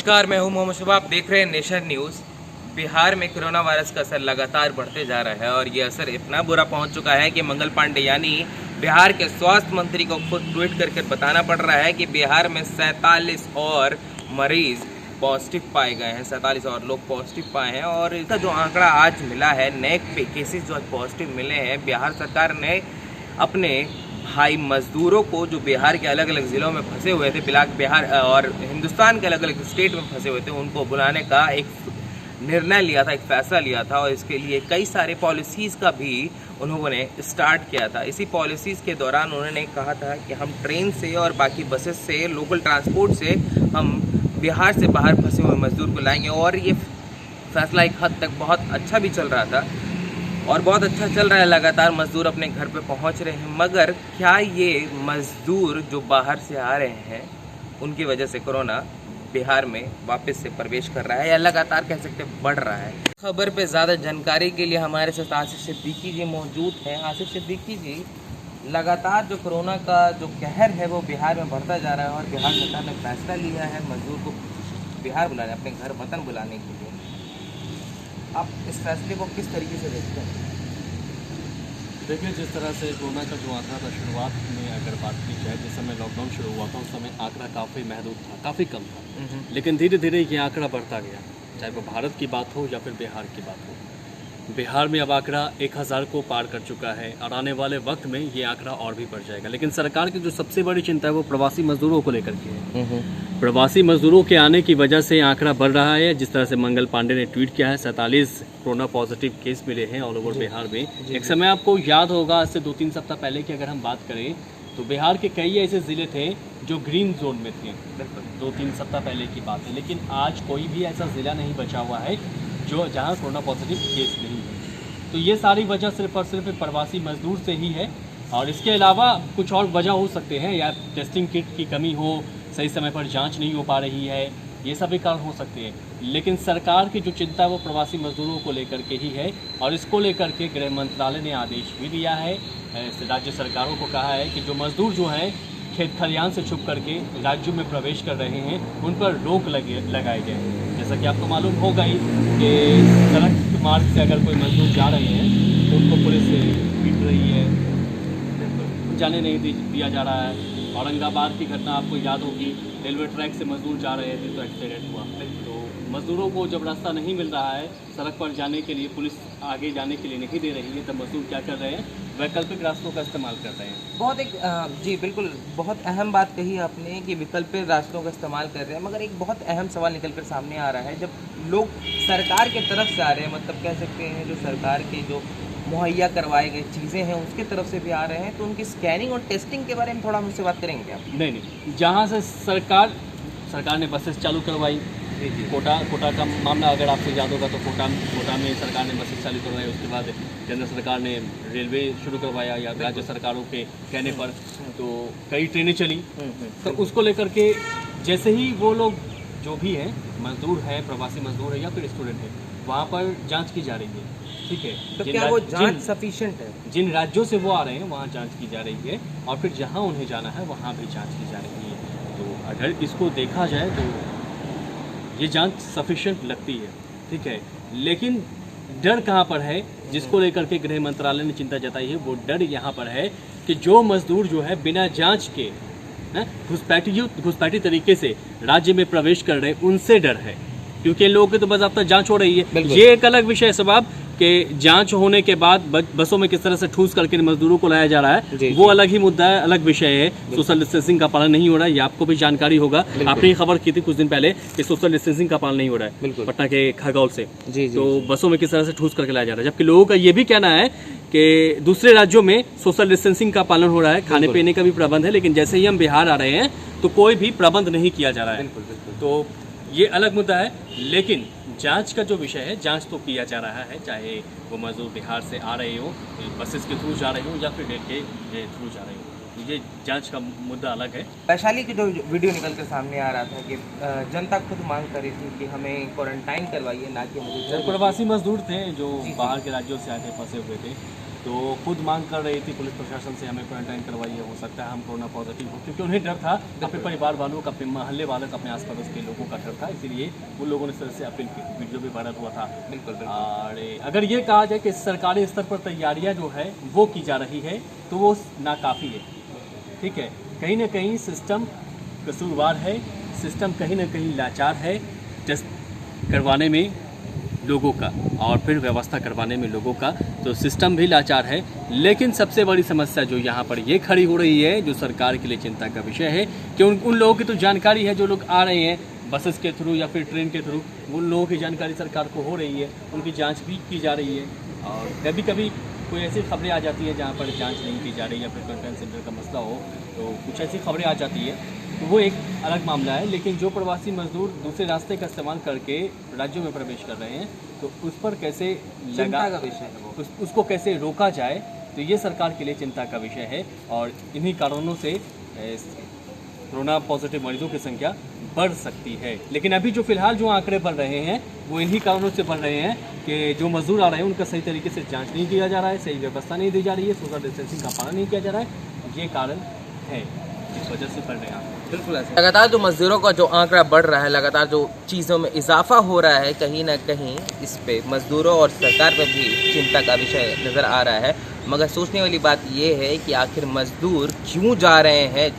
नमस्कार, मैं हूं मोहम्मद शबा। आप देख रहे हैं नेशन न्यूज़। बिहार में कोरोना वायरस का असर लगातार बढ़ते जा रहा है और ये असर इतना बुरा पहुंच चुका है कि मंगल पांडे यानी बिहार के स्वास्थ्य मंत्री को खुद ट्वीट करके बताना पड़ रहा है कि बिहार में 47 और मरीज पॉजिटिव पाए गए हैं। 47 और लोग पॉजिटिव पाए हैं और इसका जो आंकड़ा आज मिला है, नए केसेस जो आज पॉजिटिव मिले हैं, बिहार सरकार ने अपने भाई मजदूरों को जो बिहार के अलग अलग ज़िलों में फंसे हुए थे, बिहार और हिंदुस्तान के अलग अलग स्टेट में फंसे हुए थे, उनको बुलाने का एक निर्णय लिया था, एक फैसला लिया था और इसके लिए कई सारे पॉलिसीज़ का भी उन्होंने स्टार्ट किया था। इसी पॉलिसीज़ के दौरान उन्होंने कहा था कि हम ट्रेन से और बाकी बसेस से, लोकल ट्रांसपोर्ट से हम बिहार से बाहर फंसे हुए मजदूर को लाएंगे और ये फैसला एक हद तक बहुत अच्छा भी चल रहा था और बहुत अच्छा चल रहा है। लगातार मजदूर अपने घर पे पहुंच रहे हैं, मगर क्या ये मजदूर जो बाहर से आ रहे हैं उनकी वजह से कोरोना बिहार में वापस से प्रवेश कर रहा है या लगातार कह सकते बढ़ रहा है? खबर पे ज़्यादा जानकारी के लिए हमारे साथ आसिफ सिद्दीकी जी मौजूद हैं। आसिफ सिद्दीकी जी, लगातार जो कोरोना का जो कहर है वो बिहार में बढ़ता जा रहा है और बिहार सरकार ने फैसला लिया है मजदूर को बिहार बुलाने, अपने घर वतन बुलाने के लिए। आप इस फैसले को किस तरीके से देखते हैं? देखिए, जिस तरह से कोरोना का जो आंकड़ा था, शुरुआत में अगर बात की जाए, जिस समय लॉकडाउन शुरू हुआ था उस समय आंकड़ा काफ़ी महदूद था, काफ़ी कम था, लेकिन धीरे धीरे ये आंकड़ा बढ़ता गया। चाहे वो भारत की बात हो या फिर बिहार की बात हो, बिहार में अब आंकड़ा 1000 को पार कर चुका है और आने वाले वक्त में ये आंकड़ा और भी बढ़ जाएगा। लेकिन सरकार की जो सबसे बड़ी चिंता है वो प्रवासी मजदूरों को लेकर के है। प्रवासी मजदूरों के आने की वजह से आंकड़ा बढ़ रहा है। जिस तरह से मंगल पांडे ने ट्वीट किया है, 47 कोरोना पॉजिटिव केस मिले हैं ऑल ओवर बिहार में। एक समय आपको याद होगा, आज से 2-3 सप्ताह पहले की अगर हम बात करें तो बिहार के कई ऐसे ज़िले थे जो ग्रीन जोन में थे। 2-3 सप्ताह पहले की बात है, लेकिन आज कोई भी ऐसा ज़िला नहीं बचा हुआ है जो जहाँ कोरोना पॉजिटिव केस नहीं है। तो ये सारी वजह सिर्फ और सिर्फ प्रवासी मजदूर से ही है और इसके अलावा कुछ और वजह हो सकते हैं, या टेस्टिंग किट की कमी हो, सही समय पर जांच नहीं हो पा रही है, ये सभी कारण हो सकते हैं। लेकिन सरकार की जो चिंता है वो प्रवासी मजदूरों को लेकर के ही है और इसको लेकर के गृह मंत्रालय ने आदेश भी दिया है। राज्य सरकारों को कहा है कि जो मजदूर जो हैं खेत खलिहान से छुप करके राज्यों में प्रवेश कर रहे हैं उन पर रोक लगाई जाए। जैसा कि आपको मालूम होगा ही कि सड़क मार्ग से अगर कोई मजदूर जा रहे हैं तो उनको पुलिस पीट रही है, जाने नहीं दिया जा रहा है। औरंगाबाद की घटना आपको याद होगी, रेलवे ट्रैक से मजदूर जा रहे थे तो एक्सीडेंट हुआ। तो मजदूरों को जब रास्ता नहीं मिल रहा है सड़क पर जाने के लिए, पुलिस आगे जाने के लिए नहीं दे रही है, तब मजदूर क्या कर रहे हैं, वैकल्पिक रास्तों का इस्तेमाल कर रहे हैं। जी बिल्कुल, बहुत अहम बात कही आपने कि वैकल्पिक रास्तों का इस्तेमाल कर रहे हैं, मगर एक बहुत अहम सवाल निकल कर सामने आ रहा है। जब लोग सरकार के तरफ से आ रहे हैं, मतलब कह सकते हैं जो सरकार के जो मुहैया करवाए गए चीज़ें हैं उसके तरफ से भी आ रहे हैं, तो उनकी स्कैनिंग और टेस्टिंग के बारे में थोड़ा मुझसे बात करेंगे क्या? नहीं, जहाँ से सरकार ने बसेस चालू करवाई। कोटा का मामला अगर आपको याद होगा तो कोटा में सरकार ने बसेस चालू करवाई। उसके बाद केंद्र सरकार ने रेलवे शुरू करवाया या राज्य सरकारों के कहने पर, तो कई ट्रेनें चली। तो उसको लेकर के जैसे ही वो लोग जो भी हैं, मजदूर हैं, प्रवासी मजदूर है या फिर स्टूडेंट है, वहाँ पर जांच की जा रही है। ठीक है, तो क्या वो जांच सफिशिएंट है? जिन राज्यों से वो आ रहे हैं वहाँ जांच की जा रही है और फिर जहाँ उन्हें जाना है वहाँ भी जांच की जा रही है। तो अगर इसको देखा जाए तो ये जांच सफिशिएंट लगती है। ठीक है, लेकिन डर कहाँ पर है जिसको लेकर के गृह मंत्रालय ने चिंता जताई है? वो डर यहाँ पर है कि जो मजदूर जो है बिना जांच के घुसपैठी तरीके से राज्य में प्रवेश कर रहे हैं, उनसे डर है, क्योंकि लोगों की तो बाज़ाब्ता जांच हो रही है। ये एक अलग विषय है सवाब कि जांच होने के बाद बसों में किस तरह से ठूस करके मजदूरों को लाया जा रहा है, वो अलग ही मुद्दा है, अलग विषय है। सोशल डिस्टेंसिंग का पालन नहीं हो रहा है, ये आपको भी जानकारी होगा। आपने ही खबर की थी कुछ दिन पहले कि सोशल डिस्टेंसिंग का पालन नहीं हो रहा है पटना के खरगौल से। तो बसों में किस तरह से ठूस करके लाया जा रहा है, जबकि लोगों का ये भी कहना है कि दूसरे राज्यों में सोशल डिस्टेंसिंग का पालन हो रहा है, खाने पीने का भी प्रबंध है, लेकिन जैसे ही हम बिहार आ रहे हैं तो कोई भी प्रबंध नहीं किया जा रहा है। तो ये अलग मुद्दा है, लेकिन जांच का जो विषय है, जांच तो किया जा रहा है, चाहे वो मजदूर बिहार से आ रहे हो, बसेस के थ्रू जा रहे हो या फिर रेल के थ्रू जा रहे हो, ये जांच का मुद्दा अलग है। वैशाली की जो वीडियो निकल कर सामने आ रहा था कि जनता खुद मांग कर रही थी कि हमें क्वारंटाइन करवाइए, ना कि मुझे। प्रवासी मजदूर थे जो बाहर के राज्यों से आके फंसे हुए थे, तो खुद मांग कर रही थी पुलिस प्रशासन से हमें क्वारंटाइन करवाइए, हो सकता है हम कोरोना पॉजिटिव हो, क्योंकि उन्हें डर था, अपने परिवार वालों का, अपने मोहल्ले वालों का, अपने आस पड़ोस के लोगों का डर था, इसीलिए उन लोगों ने इस तरह से अपील की थी। वीडियो भी वायरल हुआ था। बिल्कुल बिल्कुल। और अगर ये कहा जाए कि सरकारी स्तर पर तैयारियां जो है वो की जा रही है तो वो नाकाफ़ी है। ठीक है, कहीं ना कहीं सिस्टम कसूरवार है, सिस्टम कहीं ना कहीं लाचार है टेस्ट करवाने में लोगों का और फिर व्यवस्था करवाने में लोगों का, तो सिस्टम भी लाचार है। लेकिन सबसे बड़ी समस्या जो यहाँ पर ये खड़ी हो रही है, जो सरकार के लिए चिंता का विषय है कि उन लोगों की तो जानकारी है, जो लोग आ रहे हैं बसेस के थ्रू या फिर ट्रेन के थ्रू, उन लोगों की जानकारी सरकार को हो रही है, उनकी जांच भी की जा रही है। और कभी कभी कोई ऐसी खबरें आ जाती है जहाँ पर जांच नहीं की जा रही या फिर क्वारंटाइन सेंटर का मसला हो, तो कुछ ऐसी खबरें आ जाती है, तो वो एक अलग मामला है। लेकिन जो प्रवासी मजदूर दूसरे रास्ते का इस्तेमाल करके राज्यों में प्रवेश कर रहे हैं, तो उस पर कैसे चिंता का विषय है वो। उसको कैसे रोका जाए, तो ये सरकार के लिए चिंता का विषय है। और इन्हीं कारणों से कोरोना पॉजिटिव मरीजों की संख्या बढ़ सकती है। लेकिन अभी जो फिलहाल जो आंकड़े बढ़ रहे हैं वो इन्हीं कारणों से बढ़ रहे हैं कि जो मजदूर आ रहे हैं उनका सही तरीके से जांच नहीं किया जा रहा है, सही व्यवस्था नहीं दी जा रही है, सोशल डिस्टेंसिंग का पालन नहीं किया जा रहा है। ये कारण है, इस वजह से बढ़ रहे हैं। बिल्कुल ऐसा। लगातार जो मजदूरों का जो आंकड़ा बढ़ रहा है, लगातार जो चीज़ों में इजाफा हो रहा है, कहीं ना कहीं इस पे मजदूरों और सरकार पर भी चिंता का विषय नज़र आ रहा है। मगर सोचने वाली बात ये है कि आखिर मजदूर क्यों जा रहे हैं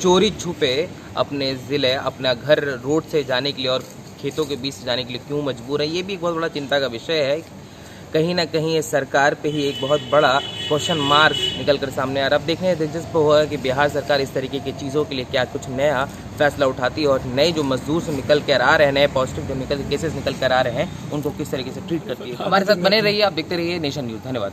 चोरी छुपे अपने ज़िले, अपना घर रोड से जाने के लिए और खेतों के बीच से जाने के लिए क्यों मजबूर है, ये भी एक बहुत बड़ा चिंता का विषय है। कहीं ना कहीं सरकार पे ही एक बहुत बड़ा क्वेश्चन मार्क निकल कर सामने आ रहा है। अब देखने दिलचस्प होगा कि बिहार सरकार इस तरीके की चीज़ों के लिए क्या कुछ नया फैसला उठाती है और नए जो मजदूर से निकल कर आ रहे हैं, नए पॉजिटिव जो केसेस निकल कर आ रहे हैं, उनको किस तरीके से ट्रीट करती है। हमारे साथ बने रहिए, आप देखते रहिए नेशन न्यूज़। धन्यवाद।